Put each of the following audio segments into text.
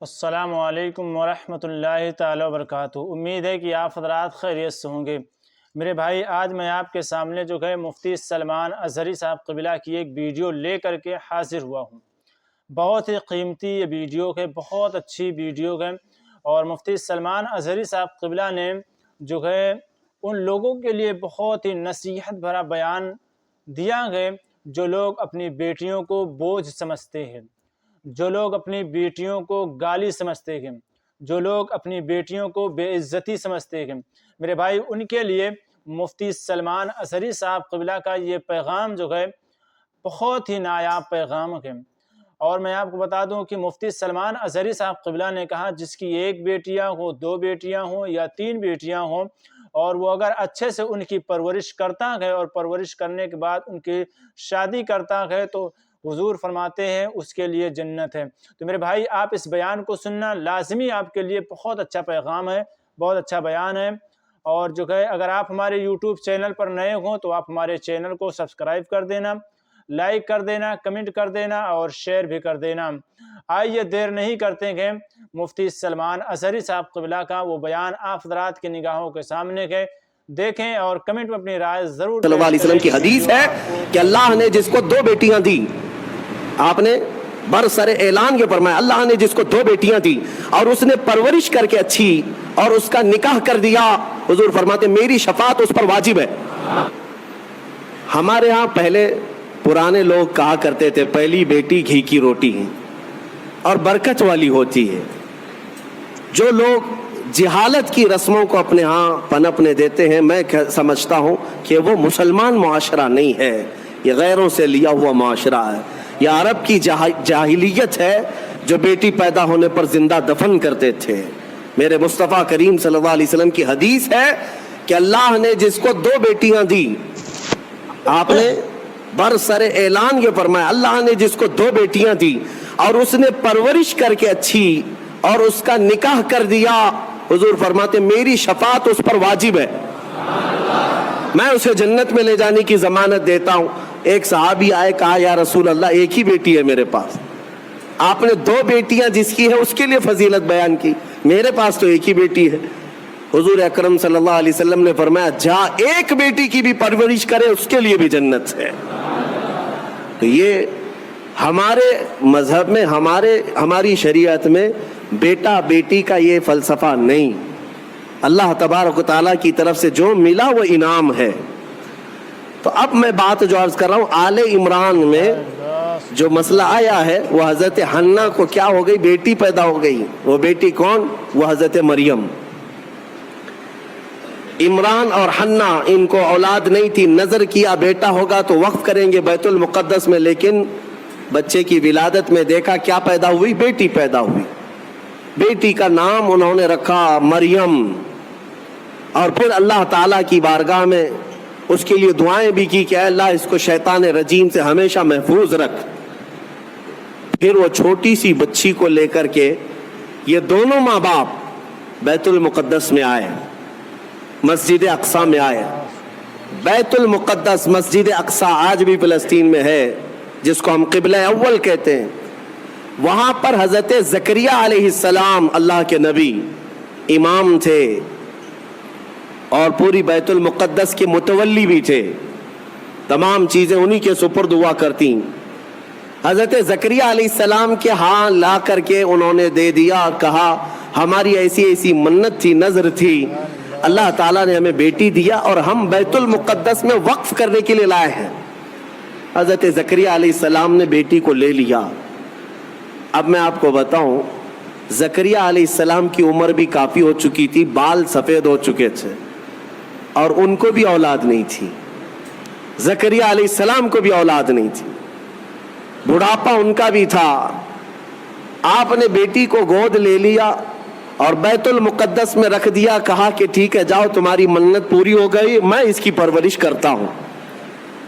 السلام علیکم ورحمۃ اللہ تعالی وبرکاتہ۔ امید ہے کہ آپ حضرات خیریت سے ہوں گے۔ میرے بھائی، آج میں آپ کے سامنے جو ہے مفتی سلمان اظہری صاحب قبلہ کی ایک ویڈیو لے کر کے حاضر ہوا ہوں۔ بہت ہی قیمتی یہ ویڈیو ہے، بہت اچھی ویڈیو ہے، اور مفتی سلمان اظہری صاحب قبلہ نے جو ہے ان لوگوں کے لیے بہت ہی نصیحت بھرا بیان دیا ہے جو لوگ اپنی بیٹیوں کو بوجھ سمجھتے ہیں، جو لوگ اپنی بیٹیوں کو گالی سمجھتے ہیں، جو لوگ اپنی بیٹیوں کو بے عزتی سمجھتے ہیں۔ میرے بھائی، ان کے لیے مفتی سلمان اظہری صاحب قبلہ کا یہ پیغام جو ہے بہت ہی نایاب پیغام ہے۔ اور میں آپ کو بتا دوں کہ مفتی سلمان اظہری صاحب قبلہ نے کہا جس کی ایک بیٹیاں ہوں، دو بیٹیاں ہوں یا تین بیٹیاں ہوں، اور وہ اگر اچھے سے ان کی پرورش کرتا ہے اور پرورش کرنے کے بعد ان کی شادی کرتا ہے تو حضور فرماتے ہیں اس کے لیے جنت ہے۔ تو میرے بھائی، آپ اس بیان کو سننا لازمی، آپ کے لیے بہت اچھا پیغام ہے، بہت اچھا بیان ہے۔ اور جو ہے اگر آپ ہمارے یوٹیوب چینل پر نئے ہوں تو آپ ہمارے چینل کو سبسکرائب کر دینا، لائک کر دینا، کمنٹ کر دینا اور شیئر بھی کر دینا۔ آئیے دیر نہیں کرتے ہیں، مفتی سلمان اظہری صاحب قبلہ کا وہ بیان آپ حضرات کی نگاہوں کے سامنے ہے، دیکھیں اور کمنٹ میں اپنی رائے ضرور صلی اللہ علیہ وسلم کی حدیث ہے کہ اللہ نے جس کو دو بیٹیاں دی، آپ نے برسر اعلان یہ فرمایا، اللہ نے جس کو دو بیٹیاں دی اور اس نے پرورش کر کے اچھی اور اس کا نکاح کر دیا، حضور فرماتے میری شفاعت اس پر واجب ہے۔ ہمارے ہاں پہلے پرانے لوگ کہا کرتے تھے پہلی بیٹی گھی کی روٹی ہے اور برکت والی ہوتی ہے۔ جو لوگ جہالت کی رسموں کو اپنے ہاں پنپنے دیتے ہیں، میں سمجھتا ہوں کہ وہ مسلمان معاشرہ نہیں ہے، یہ غیروں سے لیا ہوا معاشرہ ہے، یہ عرب کی جاہلیت ہے جو بیٹی پیدا ہونے پر زندہ دفن کرتے تھے۔ میرے مصطفیٰ کریم صلی اللہ علیہ وسلم کی حدیث ہے کہ اللہ نے جس کو دو بیٹیاں دی، آپ نے برسر اعلان یہ فرمایا، اللہ نے جس کو دو بیٹیاں دی اور اس نے پرورش کر کے اچھی اور اس کا نکاح کر دیا، حضور فرماتے میری شفاعت اس پر واجب ہے، میں اسے جنت میں لے جانے کی ضمانت دیتا ہوں۔ ایک صحابی آئے، کہا یا رسول اللہ ایک ہی بیٹی ہے میرے پاس، آپ نے دو بیٹیاں جس کی ہے اس کے لیے فضیلت بیان کی، میرے پاس تو ایک ہی بیٹی ہے۔ حضور اکرم صلی اللہ علیہ وسلم نے فرمایا جا ایک بیٹی کی بھی پرورش کرے اس کے لیے بھی جنت ہے۔ تو یہ ہمارے مذہب میں، ہماری شریعت میں بیٹا بیٹی کا یہ فلسفہ نہیں، اللہ تبارک و تعالیٰ کی طرف سے جو ملا وہ انعام ہے۔ تو اب میں بات جو عرض کر رہا ہوں، آل عمران میں جو مسئلہ آیا ہے وہ حضرت حنا کو کیا ہو گئی، بیٹی پیدا ہو گئی۔ وہ بیٹی کون؟ وہ حضرت مریم۔ عمران اور حنا ان کو اولاد نہیں تھی، نظر کیا بیٹا ہوگا تو وقف کریں گے بیت المقدس میں، لیکن بچے کی ولادت میں دیکھا کیا پیدا ہوئی، بیٹی پیدا ہوئی۔ بیٹی کا نام انہوں نے رکھا مریم، اور پھر اللہ تعالیٰ کی بارگاہ میں اس کے لیے دعائیں بھی کی کہ اے اللہ اس کو شیطان رجیم سے ہمیشہ محفوظ رکھ۔ پھر وہ چھوٹی سی بچی کو لے کر کے یہ دونوں ماں باپ بیت المقدس میں آئے، مسجد اقصیٰ میں آئے۔ بیت المقدس مسجد اقصیٰ آج بھی فلسطین میں ہے، جس کو ہم قبلہ اول کہتے ہیں۔ وہاں پر حضرت زکریا علیہ السلام اللہ کے نبی امام تھے اور پوری بیت المقدس کے متولی بھی تھے، تمام چیزیں انہی کے سپرد ہوا کرتی۔ حضرت زکریا علیہ السلام کے ہاں لا کر کے انہوں نے دے دیا اور کہا ہماری ایسی ایسی منت تھی، نظر تھی، اللہ تعالیٰ نے ہمیں بیٹی دیا اور ہم بیت المقدس میں وقف کرنے کے لیے لائے ہیں۔ حضرت زکریا علیہ السلام نے بیٹی کو لے لیا۔ اب میں آپ کو بتاؤں، زکریا علیہ السلام کی عمر بھی کافی ہو چکی تھی، بال سفید ہو چکے تھے اور ان کو بھی اولاد نہیں تھی، زکریا علیہ السلام کو بھی اولاد نہیں تھی، بڑھاپا ان کا بھی تھا۔ آپ نے بیٹی کو گود لے لیا اور بیت المقدس میں رکھ دیا، کہا کہ ٹھیک ہے جاؤ تمہاری منت پوری ہو گئی، میں اس کی پرورش کرتا ہوں۔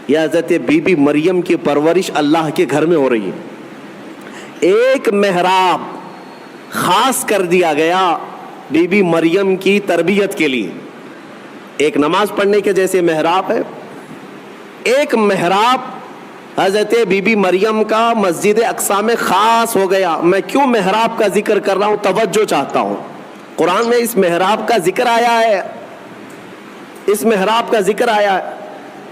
یہ حضرت بی بی مریم کی پرورش اللہ کے گھر میں ہو رہی ہے۔ ایک محراب خاص کر دیا گیا بی بی مریم کی تربیت کے لیے، ایک نماز پڑھنے کے جیسے محراب ہے، ایک محراب حضرت بی بی مریم کا مسجد اقصی میں خاص ہو گیا. میں کیوں محراب کا ذکر کر رہا ہوں؟ توجہ چاہتا ہوں. قرآن میں اس محراب کا ذکر آیا ہے, اس محراب کا ذکر آیا ہے.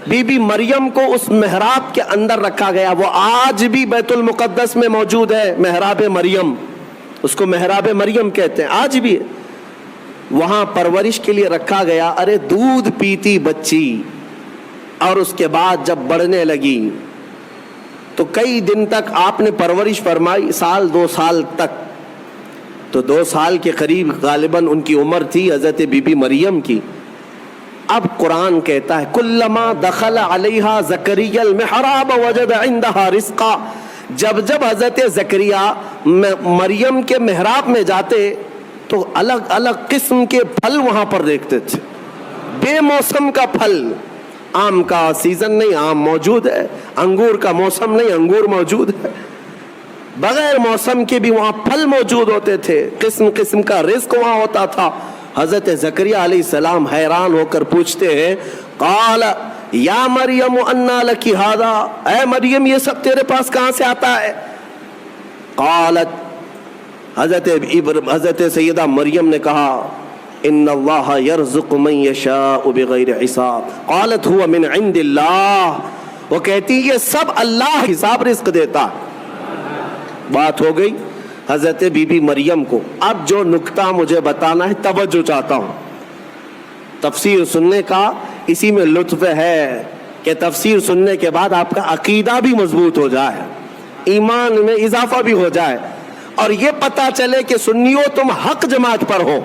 بی بی مریم کو اس محراب کے اندر رکھا گیا. وہ آج بھی بیت المقدس میں موجود ہے, محراب مریم. اس کو محراب مریم کہتے ہیں, آج بھی ہے. وہاں پرورش کے لیے رکھا گیا. ارے دودھ پیتی بچی, اور اس کے بعد جب بڑھنے لگی تو کئی دن تک آپ نے پرورش فرمائی, سال 2 سال تک. تو 2 سال کے قریب غالباً ان کی عمر تھی حضرت بی بی مریم کی. اب قرآن کہتا ہے کلما دخل علیہا زکریا المحراب وجد عندہا رزقا. جب جب حضرت زکریا مریم کے محراب میں جاتے تو الگ الگ قسم کے پھل وہاں پر دیکھتے تھے. بے موسم کا پھل, آم کا سیزن نہیں, آم موجود ہے. انگور کا موسم نہیں, انگور موجود ہے. بغیر موسم کے بھی وہاں پھل موجود ہوتے تھے. قسم قسم کا رزق وہاں ہوتا تھا. حضرت زکریا علیہ السلام حیران ہو کر پوچھتے ہیں قال یا مریم انا لکی ھذا, اے مریم یہ سب تیرے پاس کہاں سے آتا ہے؟ قالت, حضرت سیدہ مریم نے کہا ان اللہ یرزق من یشاء بغیر حساب. قالت هو من عند اللہ, وہ کہتی یہ سب اللہ حساب رزق دیتا. بات ہو گئی حضرت بی بی مریم کو. اب جو نکتہ مجھے بتانا ہے توجہ چاہتا ہوں. تفسیر سننے کا اسی میں لطف ہے کہ تفسیر سننے کے بعد آپ کا عقیدہ بھی مضبوط ہو جائے, ایمان میں اضافہ بھی ہو جائے, اور یہ پتہ چلے کہ سنیو تم حق جماعت پر ہو.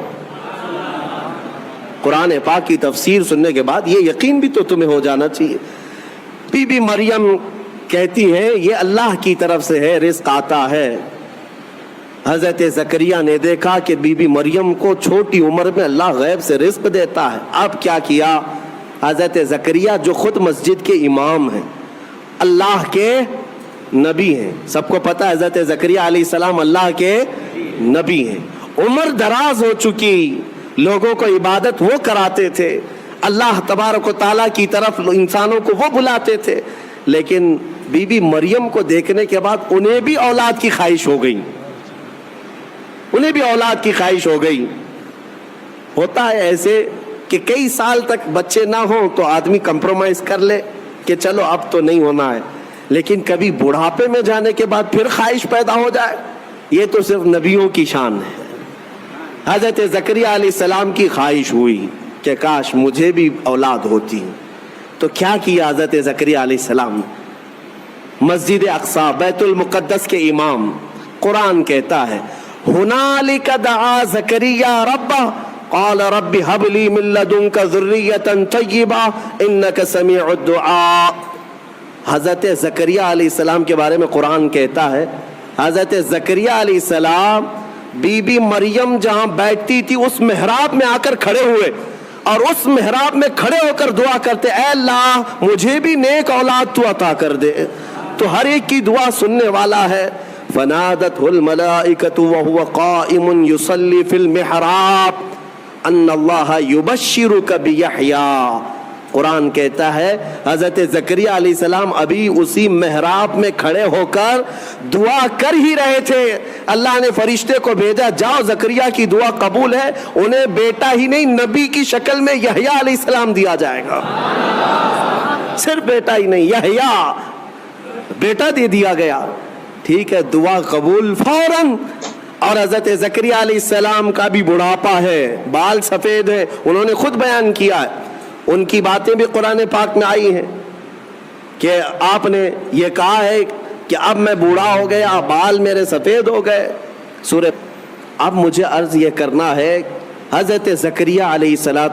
قرآن پاک کی تفسیر سننے کے بعد یہ یقین بھی تو تمہیں ہو جانا چاہیے. بی بی مریم کہتی ہے یہ اللہ کی طرف سے ہے, رزق آتا ہے. حضرت زکریا نے دیکھا کہ بی بی مریم کو چھوٹی عمر میں اللہ غیب سے رزق دیتا ہے. اب کیا کیا حضرت زکریا, جو خود مسجد کے امام ہیں, اللہ کے نبی ہیں, سب کو پتہ ہے حضرت زکریا علیہ السلام اللہ کے نبی ہیں. عمر دراز ہو چکی, لوگوں کو عبادت وہ کراتے تھے, اللہ تبارک و تعالیٰ کی طرف انسانوں کو وہ بلاتے تھے. لیکن بی بی مریم کو دیکھنے کے بعد انہیں بھی اولاد کی خواہش ہو گئی, انہیں بھی اولاد کی خواہش ہو گئی. ہوتا ہے ایسے کہ کئی سال تک بچے نہ ہوں تو آدمی کمپرومائز کر لے کہ چلو اب تو نہیں ہونا ہے, لیکن کبھی بڑھاپے میں جانے کے بعد پھر خواہش پیدا ہو جائے, یہ تو صرف نبیوں کی شان ہے. حضرت زکریا علیہ السلام کی خواہش ہوئی کہ کاش مجھے بھی اولاد ہوتی. تو کیا کیا حضرت زکریا علیہ السلام؟ مسجد اقصی بیت المقدس کے امام, قرآن کہتا ہے ہنالک دعا زکریا ربہ قال رب ہب لی من لدنک ذریۃ طیبہ انک سمیع الدعاء. حضرت زکریا علیہ السلام کے بارے میں قرآن کہتا ہے حضرت زکریا علیہ السلام بی بی مریم جہاں بیٹھتی تھی اس محراب میں آ کر کھڑے ہوئے, اور اس محراب میں کھڑے ہو کر دعا کرتے اے اللہ مجھے بھی نیک اولاد تو عطا کر دے. تو ہر ایک کی دعا سننے والا ہے. فنادته الملائکۃ وهو قائم یصلی فی المحراب ان اللہ یبشرک بیحییٰ. قرآن کہتا ہے حضرت زکریا علیہ السلام ابھی اسی محراب میں کھڑے ہو کر دعا کر ہی رہے تھے. اللہ نے فرشتے کو بھیجا, جاؤ زکریا کی دعا قبول ہے, انہیں بیٹا ہی نہیں نبی کی شکل میں یحییٰ علیہ السلام دیا جائے گا. صرف بیٹا ہی نہیں, یحییٰ بیٹا دے دیا گیا. ٹھیک ہے, دعا قبول فوراً. اور حضرت زکریا علیہ السلام کا بھی بڑھاپا ہے, بال سفید ہے, انہوں نے خود بیان کیا ہے. ان کی باتیں بھی قرآن پاک میں آئی ہیں کہ آپ نے یہ کہا ہے کہ اب میں بوڑھا ہو گیا, بال میرے سفید ہو گئے. سورہ اب مجھے عرض یہ کرنا ہے حضرت زکریا علیہ السلام